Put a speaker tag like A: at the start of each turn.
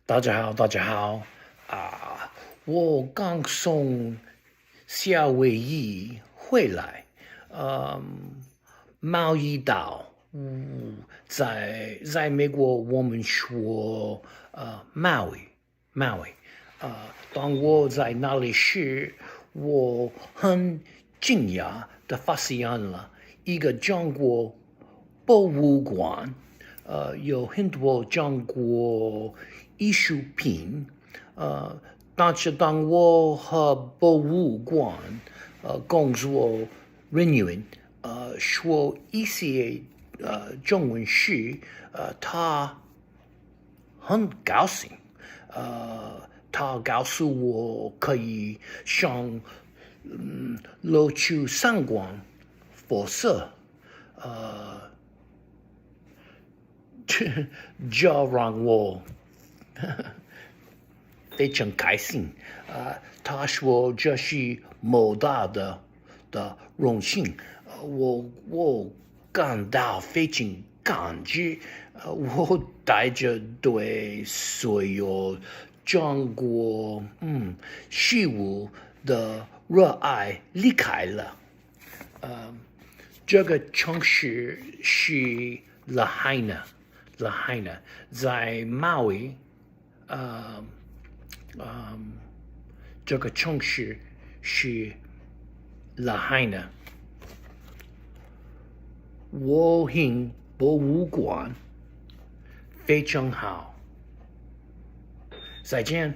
A: 大家好，大家好啊！我刚从夏威夷回来，贸易岛，在美国我们说Maui，当我在那里时，我很惊讶的发现了一个中国博物馆，有很多中国艺术品，但是当我和博物馆工作人员说一些中文时，他很高兴，他告诉我可以上楼去参观佛寺，这让我非常开心。他说这是莫大的荣幸，我感到非常感激。我带着对所有中国事物的热爱离开了。这个城市是拉海纳，在马尾，这个城市是拉海纳。我很博物馆非常好，再见。